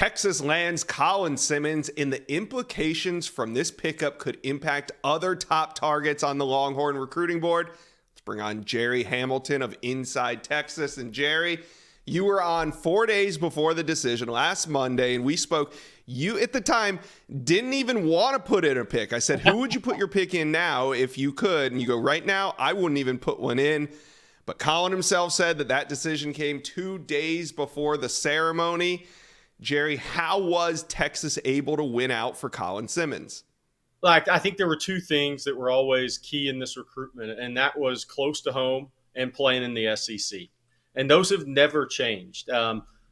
Texas lands Colin Simmons, and the implications from this pickup could impact other top targets on the Longhorn recruiting board. Let's bring on Gerry Hamilton of Inside Texas. And Gerry, you were on 4 days before the decision last Monday, and we spoke. You, at the time, didn't even want to put in a pick. I said, who would you put your pick in now if you could? And you go, right now, I wouldn't even put one in. But Colin himself said that decision came 2 days before the ceremony. Gerry, how was Texas able to win out for Colin Simmons? I think there were two things that were always key in this recruitment, and that was close to home and playing in the SEC. And those have never changed.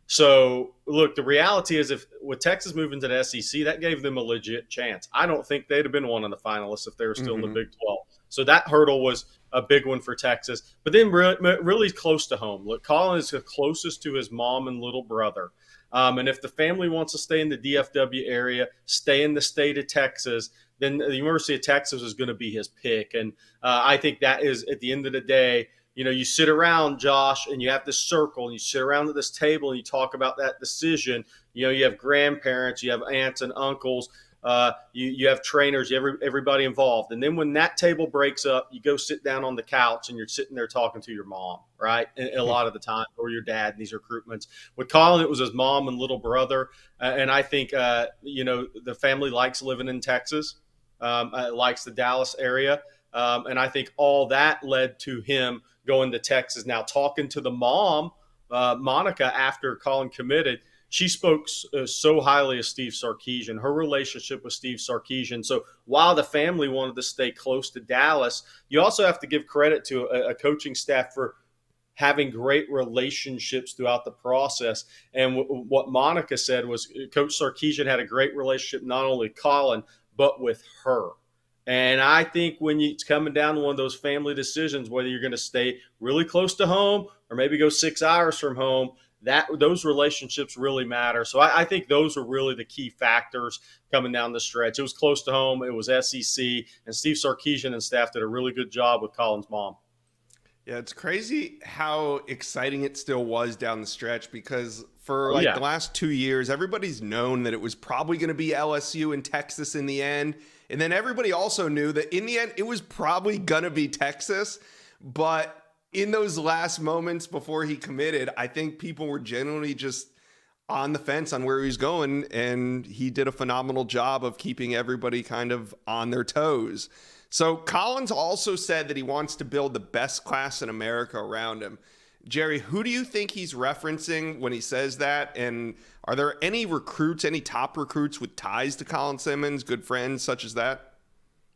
So, look, the reality is with Texas moving to the SEC, that gave them a legit chance. I don't think they'd have been one of the finalists if they were still in the Big 12. So that hurdle was a big one for Texas. But then really close to home. Look, Colin is the closest to his mom and little brother. And if the family wants to stay in the DFW area, stay in the state of Texas, then the University of Texas is going to be his pick. And I think that is, at the end of the day, you sit around, Josh, and you have this circle, and you sit around at this table, and you talk about that decision. You have grandparents, you have aunts and uncles, you have trainers, you have everybody involved. And then when that table breaks up, you go sit down on the couch, and you're sitting there talking to your mom, right? A lot of the time, or your dad in these recruitments. With Colin, it was his mom and little brother. And I think, the family likes living in Texas, likes the Dallas area. And I think all that led to him going to Texas. Now, talking to the mom, Monica, after Colin committed, she spoke so highly of Steve Sarkisian, her relationship with Steve Sarkisian. So while the family wanted to stay close to Dallas, you also have to give credit to a coaching staff for having great relationships throughout the process. And what Monica said was Coach Sarkisian had a great relationship not only with Colin, but with her. And I think when it's coming down to one of those family decisions, whether you're going to stay really close to home or maybe go 6 hours from home, those relationships really matter. So I think those are really the key factors coming down the stretch. It was close to home. It was SEC. And Steve Sarkisian and staff did a really good job with Colin's mom. Yeah, it's crazy how exciting it still was down the stretch because for the last 2 years, everybody's known that it was probably going to be LSU and Texas in the end. And then everybody also knew that in the end, it was probably going to be Texas. But in those last moments before he committed, I think people were genuinely just on the fence on where he was going. And he did a phenomenal job of keeping everybody kind of on their toes. So Collins also said that he wants to build the best class in America around him. Gerry, who do you think he's referencing when he says that? And are there any recruits, any top recruits with ties to Colin Simmons, good friends such as that?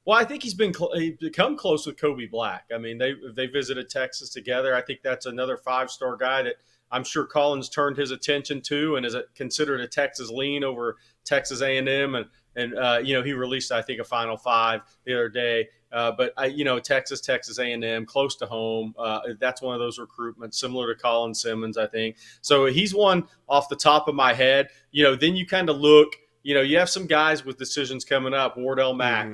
Well, I think he's become close with Kobe Black. I mean, they visited Texas together. I think that's another 5-star guy that I'm sure Collins turned his attention to and is considered a Texas lean over Texas A&M. And he released, I think, a Final Five the other day. But Texas A&M, close to home. That's one of those recruitments similar to Colin Simmons, I think. So he's one off the top of my head. Then you kind of look. You have some guys with decisions coming up. Wardell Mack,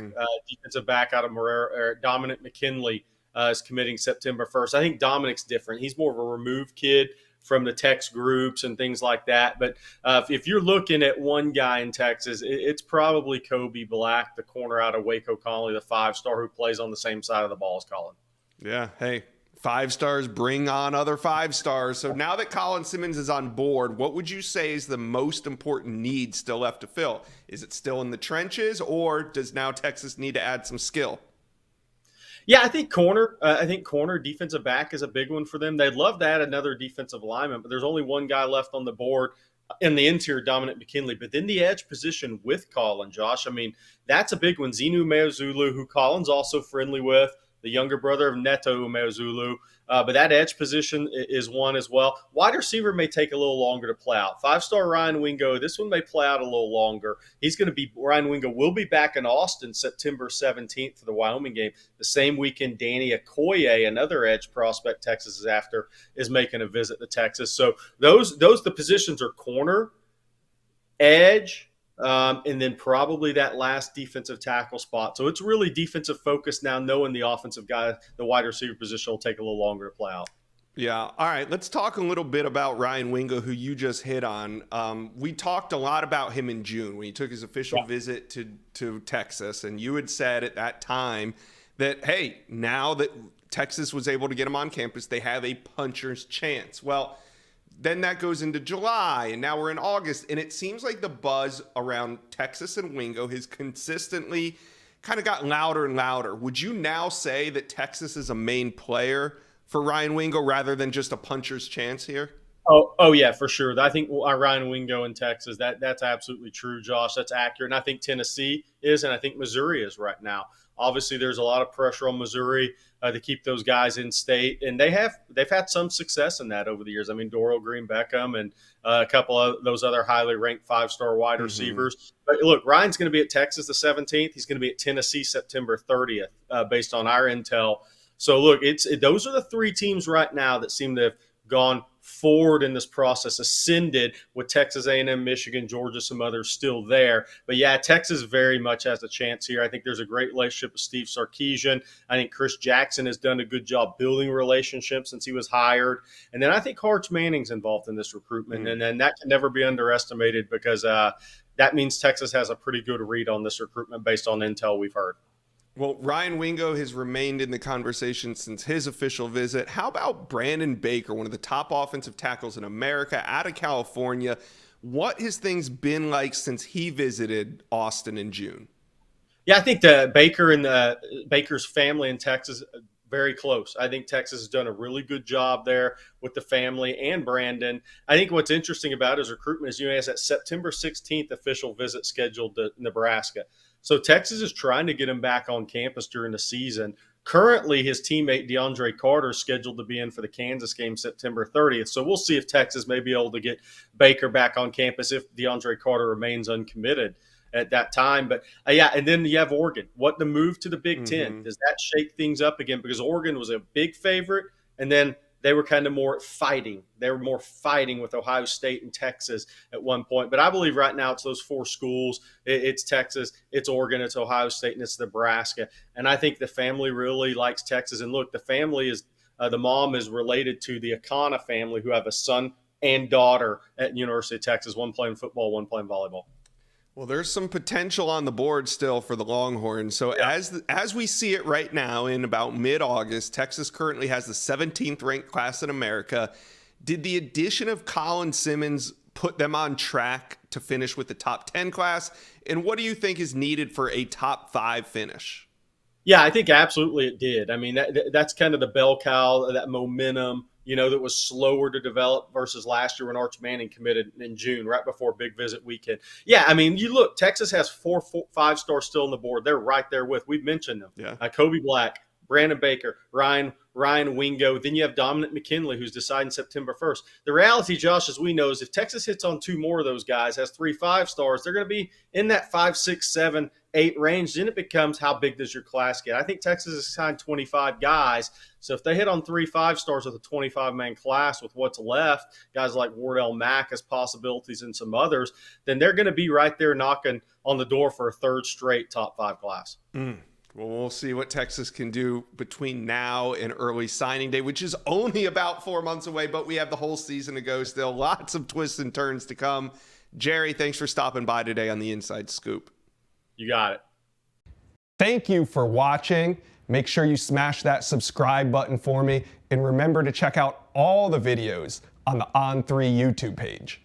defensive back out of Marrero. Dominic McKinley is committing September 1st. I think Dominic's different. He's more of a removed kid from the text groups and things like that. But if you're looking at one guy in Texas, it's probably Kobe Black, the corner out of Waco Colony, the 5-star who plays on the same side of the ball as Colin. Yeah, hey, 5 stars bring on other 5 stars. So now that Colin Simmons is on board, what would you say is the most important need still left to fill? Is it still in the trenches, or does now Texas need to add some skill? Yeah, I think corner. Defensive back is a big one for them. They'd love to add another defensive lineman, but there's only one guy left on the board in the interior, Dominic McKinley. But then the edge position with Colin, Josh, I mean, that's a big one. Zenu Meozulu, who Colin's also friendly with, the younger brother of Neto Meozulu. But that edge position is one as well. Wide receiver may take a little longer to play out. 5-star Ryan Wingo, this one may play out a little longer. Ryan Wingo will be back in Austin September 17th for the Wyoming game. The same weekend, Danny Okoye, another edge prospect Texas is after, is making a visit to Texas. So the positions are corner, edge, and then probably that last defensive tackle spot. So it's really defensive focus now, knowing the offensive guy, the wide receiver position will take a little longer to play out. Yeah. All right. Let's talk a little bit about Ryan Wingo, who you just hit on. We talked a lot about him in June when he took his official visit to Texas. And you had said at that time that, hey, now that Texas was able to get him on campus, they have a puncher's chance. Well, then that goes into July, and now we're in August. And it seems like the buzz around Texas and Wingo has consistently kind of got louder and louder. Would you now say that Texas is a main player for Ryan Wingo rather than just a puncher's chance here? Oh yeah, for sure. I think Ryan Wingo in Texas, that's absolutely true, Josh. That's accurate. And I think Tennessee is, and I think Missouri is right now. Obviously, there's a lot of pressure on Missouri to keep those guys in state, and they've had some success in that over the years. I mean, Dorial Green-Beckham and a couple of those other highly ranked 5-star wide receivers. But look, Ryan's going to be at Texas the 17th. He's going to be at Tennessee September 30th, based on our intel. So look, those are the three teams right now that seem to have gone forward in this process, ascended, with Texas A&M, Michigan, Georgia, some others still there. But yeah, Texas very much has a chance here. I think there's a great relationship with Steve Sarkisian. I think Chris Jackson has done a good job building relationships since he was hired. And then I think Arch Manning's involved in this recruitment. And then that can never be underestimated, because that means Texas has a pretty good read on this recruitment based on intel we've heard. Well, Ryan Wingo has remained in the conversation since his official visit. How about Brandon Baker, one of the top offensive tackles in America, out of California? What has things been like since he visited Austin in June? Yeah, I think the Baker and Baker's family in Texas, very close. I think Texas has done a really good job there with the family and Brandon. I think what's interesting about his recruitment is, he has that September 16th official visit scheduled to Nebraska. So Texas is trying to get him back on campus during the season. Currently, his teammate DeAndre Carter is scheduled to be in for the Kansas game September 30th. So we'll see if Texas may be able to get Baker back on campus if DeAndre Carter remains uncommitted at that time. But yeah, and then you have Oregon. What the move to the Big Ten? Does that shake things up again? Because Oregon was a big favorite, and then they were kind of more fighting. They were more fighting with Ohio State and Texas at one point. But I believe right now it's those four schools. It's Texas, it's Oregon, it's Ohio State, and it's Nebraska. And I think the family really likes Texas. And look, the family is the mom is related to the Akana family, who have a son and daughter at University of Texas, one playing football, one playing volleyball. Well, there's some potential on the board still for the Longhorns. So as we see it right now, in about mid-August, Texas currently has the 17th ranked class in America. Did the addition of Colin Simmons put them on track to finish with the top 10 class? And what do you think is needed for a top 5 finish? Yeah, I think absolutely it did. I mean, that's kind of the bell cow, that momentum, that was slower to develop versus last year when Arch Manning committed in June, right before big visit weekend. Yeah, I mean, you look, Texas has 5-stars still on the board. They're right there with, we've mentioned them. Yeah. Kobe Black, Brandon Baker, Ryan Wingo. Then you have Dominic McKinley, who's deciding September 1st. The reality, Josh, as we know, is if Texas hits on 2 more of those guys, has 3 5-stars, they're going to be in that 5, 6, 7, 8 range. Then it becomes, how big does your class get? I think Texas has signed 25 guys. So if they hit on 3 5-stars with a 25-man class with what's left, guys like Wardell Mack as possibilities and some others, then they're going to be right there knocking on the door for a 3rd straight top 5 class. Well, we'll see what Texas can do between now and early signing day, which is only about 4 months away, but we have the whole season to go still. Lots of twists and turns to come. Gerry, thanks for stopping by today on the Inside Scoop. You got it. Thank you for watching. Make sure you smash that subscribe button for me, and remember to check out all the videos on the On3 YouTube page.